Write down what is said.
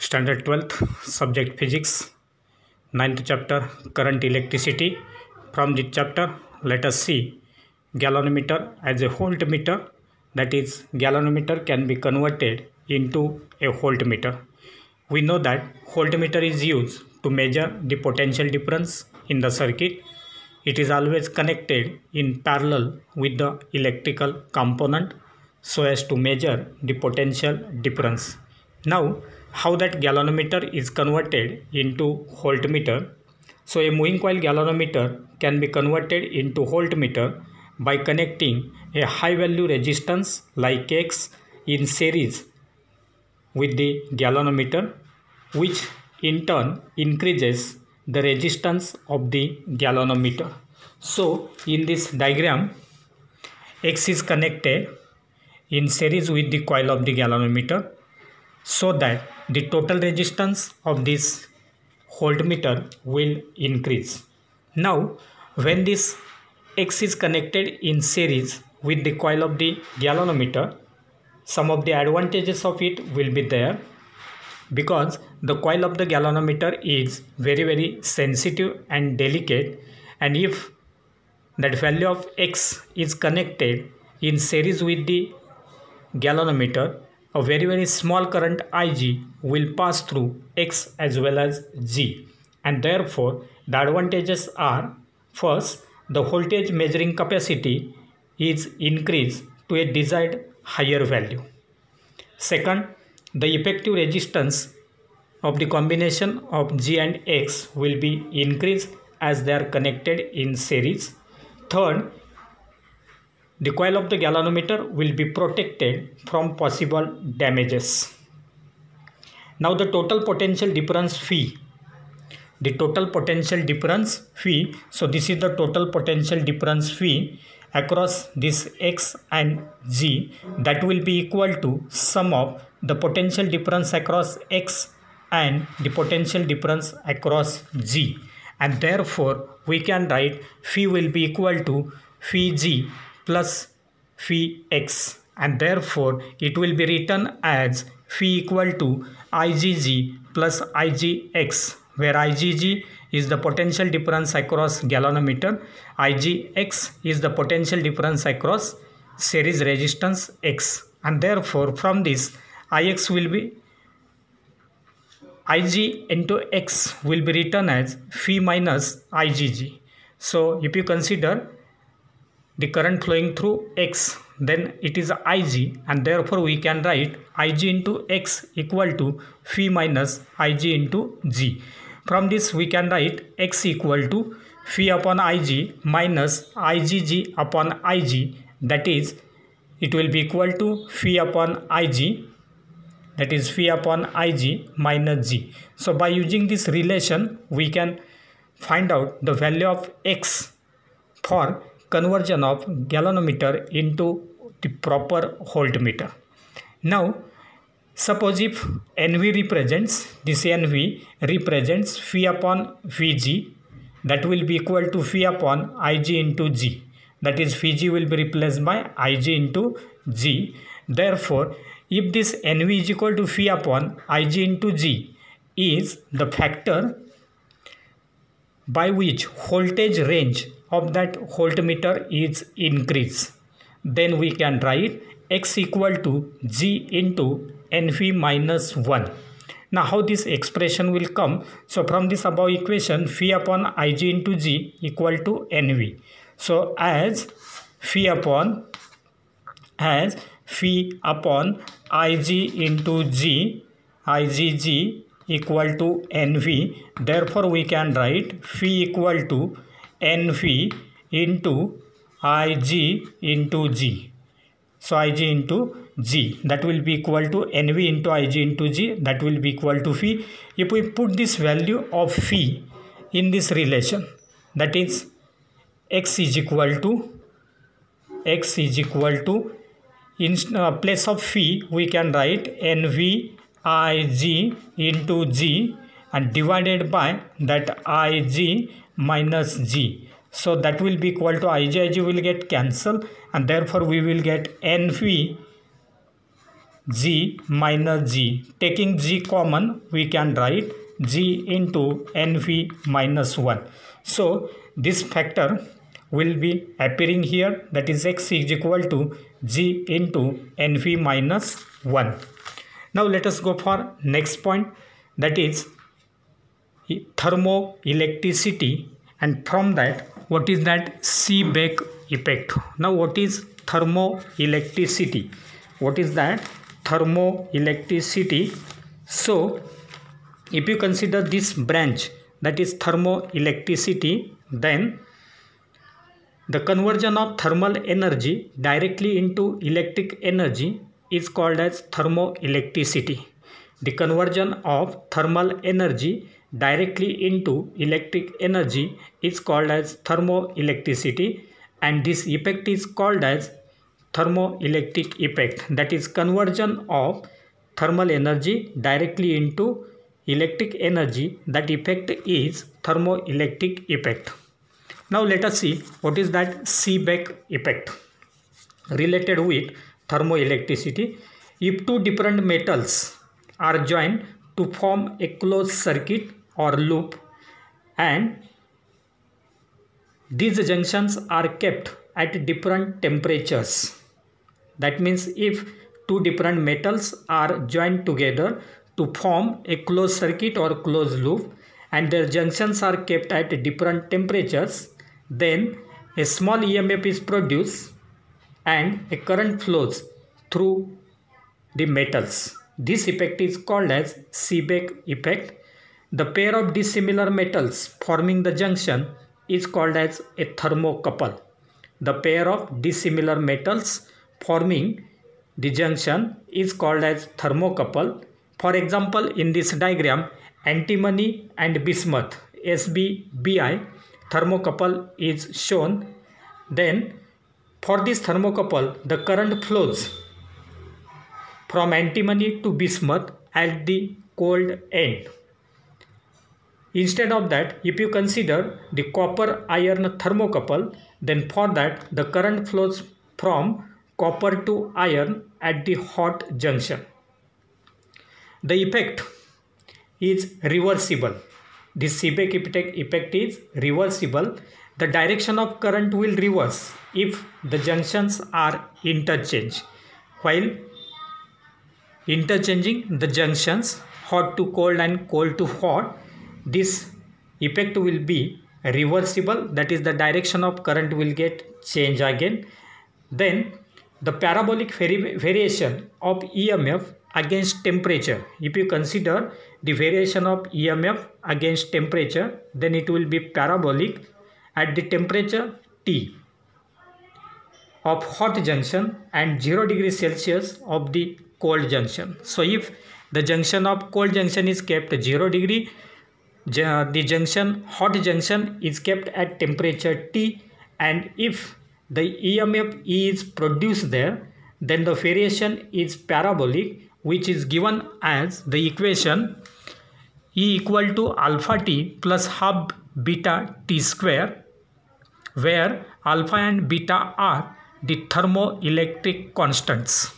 Standard 12th, subject physics, 9th chapter, current electricity. From this chapter, let us see galvanometer as a voltmeter. That is, galvanometer can be converted into a voltmeter. We know that voltmeter is used to measure the potential difference in the circuit. It is always connected in parallel with the electrical component so as to measure the potential difference. Now, how that galvanometer is converted into voltmeter? So, a moving coil galvanometer can be converted into voltmeter by connecting a high value resistance like X in series with the galvanometer, which in turn increases the resistance of the galvanometer. So, in this diagram, X is connected in series with the coil of the galvanometer so that the total resistance of this voltmeter will increase. Now, when this X is connected in series with the coil of the galvanometer, some of the advantages of it will be there, because the coil of the galvanometer is very sensitive and delicate, and if that value of X is connected in series with the galvanometer, a very small current Ig will pass through X as well as G, and therefore the advantages are: first, the voltage measuring capacity is increased to a desired higher value. Second, the effective resistance of the combination of G and X will be increased as they are connected in series. Third, the coil of the galvanometer will be protected from possible damages. Now, the total potential difference phi. The total potential difference phi. So, this is the total potential difference phi across this X and G, that will be equal to sum of the potential difference across X and the potential difference across G, and therefore we can write phi will be equal to phi G plus phi X, and therefore it will be written as phi equal to IgG plus IgX, where IgG is the potential difference across galvanometer, Igx is the potential difference across series resistance X, and therefore from this Ix will be Ig into X will be written as phi minus Igg. So if you consider the current flowing through X, then it is Ig, and therefore we can write Ig into X equal to phi minus Ig into G. From this we can write X equal to phi upon Ig minus Igg upon Ig, that is, it will be equal to phi upon Ig, that is phi upon Ig minus G. So by using this relation we can find out the value of X for conversion of galvanometer into the proper voltmeter. Now, suppose if NV represents, this NV represents phi upon Vg, that will be equal to phi upon Ig into G, that is Vg will be replaced by Ig into G. Therefore, if this NV is equal to phi upon Ig into G is the factor by which voltage range of that voltmeter is increased, then we can write X equal to G into NV minus 1. Now, how this expression will come? So, from this above equation, phi upon Ig into G equal to NV. So, as phi upon Ig into G, Igg equal to NV, therefore we can write phi equal to NV into Ig into G. So Ig into G, that will be equal to NV into Ig into G, that will be equal to phi. If we put this value of phi in this relation, that is X is equal to in place of phi we can write NV Ig into G and divided by that Ig minus G. So that will be equal to Ig will get cancelled, and therefore we will get NV G minus G. Taking G common, we can write G into Nv minus 1. So this factor will be appearing here, that is X is equal to G into Nv minus 1. Now let us go for next point, that is thermoelectricity, and from that what is that Seebeck effect. Now what is thermoelectricity? What is that thermoelectricity? So if you consider this branch, that is thermoelectricity, then the conversion of thermal energy directly into electric energy is called as thermoelectricity. The conversion of thermal energy directly into electric energy is called as thermoelectricity, and this effect is called as thermoelectric effect, that is conversion of thermal energy directly into electric energy. That effect is thermoelectric effect. Now let us see what is that Seebeck effect related with thermoelectricity. If two different metals are joined to form a closed circuit or loop, and these junctions are kept at different temperatures. That means if two different metals are joined together to form a closed circuit or closed loop, and their junctions are kept at different temperatures, then a small EMF is produced and a current flows through the metals. This effect is called as Seebeck effect. The pair of dissimilar metals forming the junction is called as a thermocouple. The pair of dissimilar metals forming the junction is called as thermocouple. For example, in this diagram, antimony and bismuth, SbBi, thermocouple is shown. Then for this thermocouple, the current flows from antimony to bismuth at the cold end. Instead of that, if you consider the copper iron thermocouple, then for that the current flows from copper to iron at the hot junction. The effect is reversible. The Seebeck effect is reversible. The direction of current will reverse if the junctions are interchanged. While interchanging the junctions, hot to cold and cold to hot, this effect will be reversible, that is the direction of current will get changed again. Then the parabolic variation of EMF against temperature, if you consider the variation of EMF against temperature, then it will be parabolic at the temperature T of hot junction and 0 degree Celsius of the cold junction. So if the junction of cold junction is kept 0 degree, the hot junction is kept at temperature T, and if the EMF is produced there, then the variation is parabolic, which is given as the equation E equal to alpha T plus half beta T square, where alpha and beta are the thermoelectric constants.